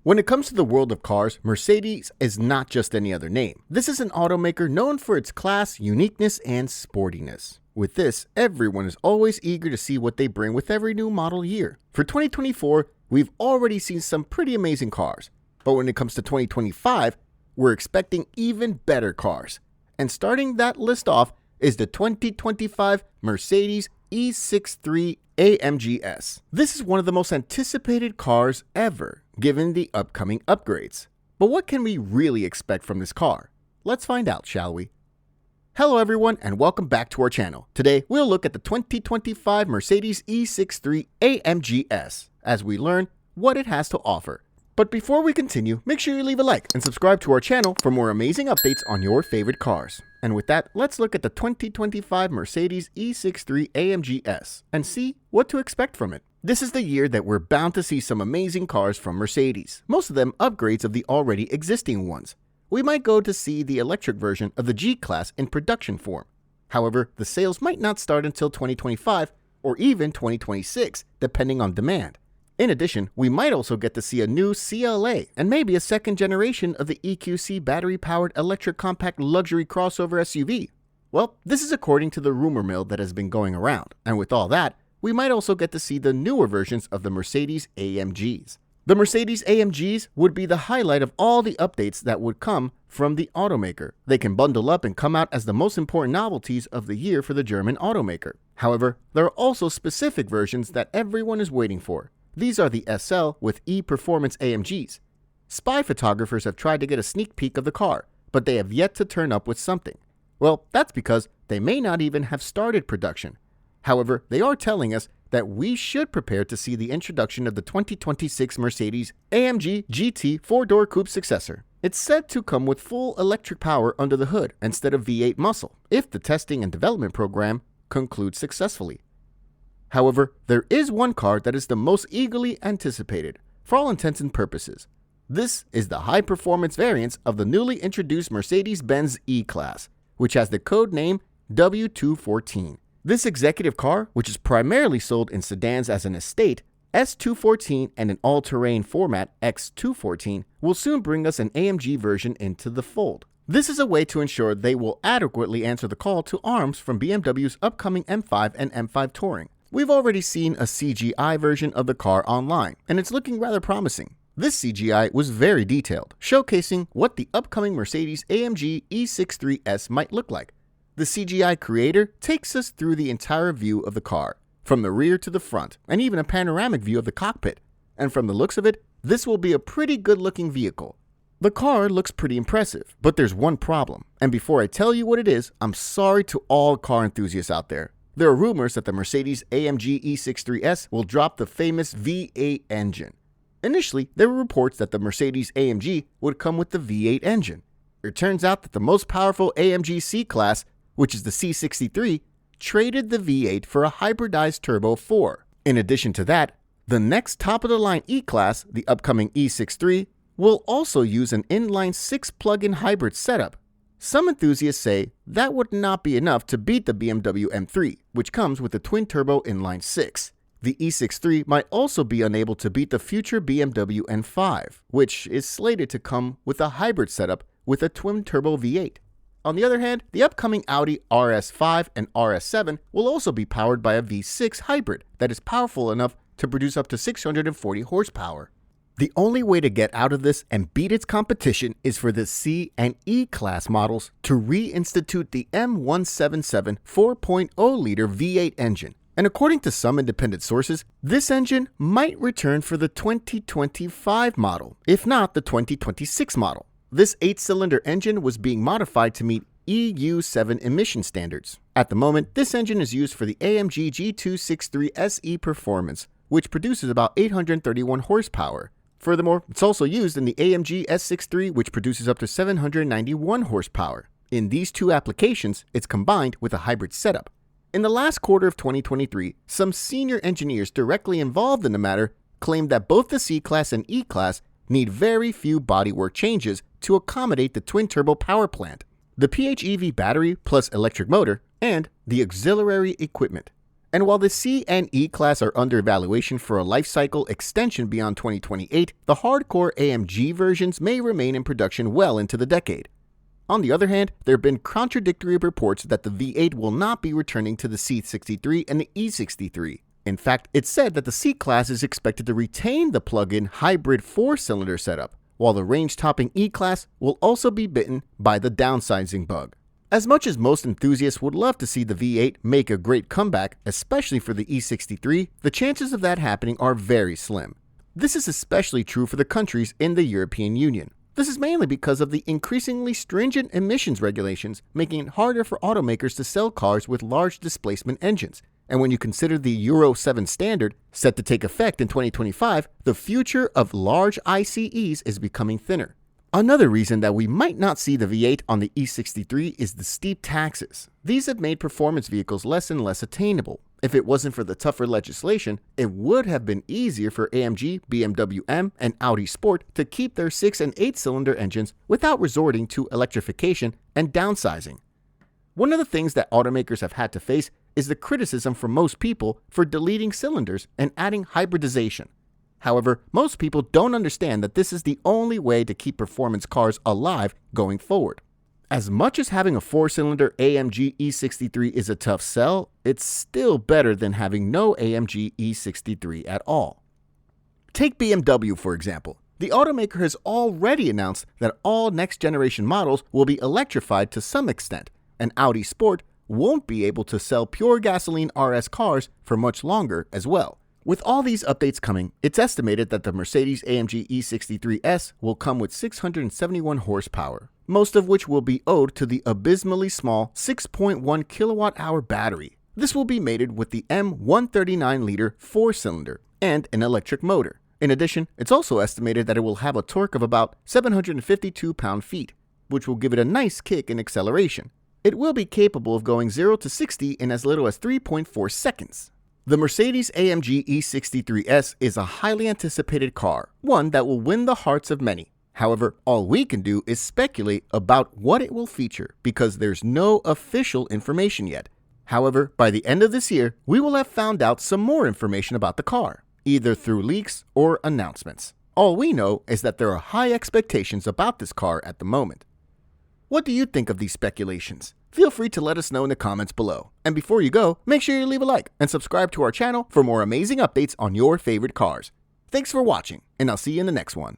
When it comes to the world of cars, Mercedes is not just any other name. This is an automaker known for its class, uniqueness, and sportiness. With this, everyone is always eager to see what they bring with every new model year. For 2024, we've already seen some pretty amazing cars. But when it comes to 2025, we're expecting even better cars. And starting that list off is the 2025 Mercedes E63 AMG S. This is one of the most anticipated cars ever, given the upcoming upgrades. But what can we really expect from this car? Let's find out, shall we? Hello everyone and welcome back to our channel. Today we'll look at the 2025 Mercedes E63 AMG S as we learn what it has to offer. But before we continue, make sure you leave a like and subscribe to our channel for more amazing updates on your favorite cars. And with that, let's look at the 2025 Mercedes E63 AMG S and see what to expect from it. This is the year that we're bound to see some amazing cars from Mercedes, most of them upgrades of the already existing ones. We might go to see the electric version of the G-Class in production form. However, the sales might not start until 2025 or even 2026, depending on demand. In addition, we might also get to see a new CLA and maybe a second generation of the EQC battery-powered electric compact luxury crossover SUV. Well, this is according to the rumor mill that has been going around, and with all that, we might also get to see the newer versions of the Mercedes AMGs. The Mercedes AMGs would be the highlight of all the updates that would come from the automaker. They can bundle up and come out as the most important novelties of the year for the German automaker. However, there are also specific versions that everyone is waiting for. These are the SL with E-Performance AMGs. Spy photographers have tried to get a sneak peek of the car, but they have yet to turn up with something. Well, that's because they may not even have started production. However, they are telling us that we should prepare to see the introduction of the 2026 Mercedes AMG GT 4-door coupe successor. It's said to come with full electric power under the hood instead of V8 muscle, if the testing and development program concludes successfully. However, there is one car that is the most eagerly anticipated, for all intents and purposes. This is the high-performance variant of the newly introduced Mercedes-Benz E-Class, which has the code name W214. This executive car, which is primarily sold in sedans as an estate, S214 and an all-terrain format X214, will soon bring us an AMG version into the fold. This is a way to ensure they will adequately answer the call to arms from BMW's upcoming M5 and M5 Touring. We've already seen a CGI version of the car online, and it's looking rather promising. This CGI was very detailed, showcasing what the upcoming Mercedes AMG E63 S might look like. The CGI creator takes us through the entire view of the car, from the rear to the front, and even a panoramic view of the cockpit. And from the looks of it, this will be a pretty good-looking vehicle. The car looks pretty impressive, but there's one problem. And before I tell you what it is, I'm sorry to all car enthusiasts out there. There are rumors that the Mercedes AMG E63 S will drop the famous V8 engine. Initially, there were reports that the Mercedes AMG would come with the V8 engine. It turns out that the most powerful AMG C-Class, which is the C63, traded the V8 for a hybridized Turbo 4. In addition to that, the next top-of-the-line E-Class, the upcoming E63, will also use an inline-6 plug-in hybrid setup. Some enthusiasts say that would not be enough to beat the BMW M3, which comes with a twin-turbo inline-6. The E63 might also be unable to beat the future BMW M5, which is slated to come with a hybrid setup with a twin-turbo V8. On the other hand, the upcoming Audi RS5 and RS7 will also be powered by a V6 hybrid that is powerful enough to produce up to 640 horsepower. The only way to get out of this and beat its competition is for the C and E-Class models to reinstitute the M177 4.0-liter V8 engine. And according to some independent sources, this engine might return for the 2025 model, if not the 2026 model. This 8-cylinder engine was being modified to meet EU7 emission standards. At the moment, this engine is used for the AMG G263 SE Performance, which produces about 831 horsepower. Furthermore, it's also used in the AMG S63, which produces up to 791 horsepower. In these two applications, it's combined with a hybrid setup. In the last quarter of 2023, some senior engineers directly involved in the matter claimed that both the C-Class and E-Class need very few bodywork changes to accommodate the twin-turbo power plant, the PHEV battery plus electric motor, and the auxiliary equipment. And while the C and E class are under evaluation for a life cycle extension beyond 2028, the hardcore AMG versions may remain in production well into the decade. On the other hand, there have been contradictory reports that the V8 will not be returning to the C63 and the E63. In fact, it's said that the C-Class is expected to retain the plug-in hybrid 4-cylinder setup, while the range-topping E-Class will also be bitten by the downsizing bug. As much as most enthusiasts would love to see the V8 make a great comeback, especially for the E63, the chances of that happening are very slim. This is especially true for the countries in the European Union. This is mainly because of the increasingly stringent emissions regulations, making it harder for automakers to sell cars with large displacement engines. And when you consider the Euro 7 standard, set to take effect in 2025, the future of large ICEs is becoming thinner. Another reason that we might not see the V8 on the E63 is the steep taxes. These have made performance vehicles less and less attainable. If it wasn't for the tougher legislation, it would have been easier for AMG, BMW M, and Audi Sport to keep their 6- and 8-cylinder engines without resorting to electrification and downsizing. One of the things that automakers have had to face is the criticism from most people for deleting cylinders and adding hybridization. However, most people don't understand that this is the only way to keep performance cars alive going forward. As much as having a 4-cylinder AMG E63 is a tough sell, it's still better than having no AMG E63 at all. Take BMW for example. The automaker has already announced that all next-generation models will be electrified to some extent, and Audi Sport won't be able to sell pure gasoline RS cars for much longer as well. With all these updates coming, it's estimated that the Mercedes-AMG E63 S will come with 671 horsepower, most of which will be owed to the abysmally small 6.1 kilowatt-hour battery. This will be mated with the M139-liter 4-cylinder and an electric motor. In addition, it's also estimated that it will have a torque of about 752 pound-feet, which will give it a nice kick in acceleration. It will be capable of going 0 to 60 in as little as 3.4 seconds. The Mercedes-AMG E63 S is a highly anticipated car, one that will win the hearts of many. However, all we can do is speculate about what it will feature because there's no official information yet. However, by the end of this year, we will have found out some more information about the car, either through leaks or announcements. All we know is that there are high expectations about this car at the moment. What do you think of these speculations? Feel free to let us know in the comments below. And before you go, make sure you leave a like and subscribe to our channel for more amazing updates on your favorite cars. Thanks for watching, and I'll see you in the next one.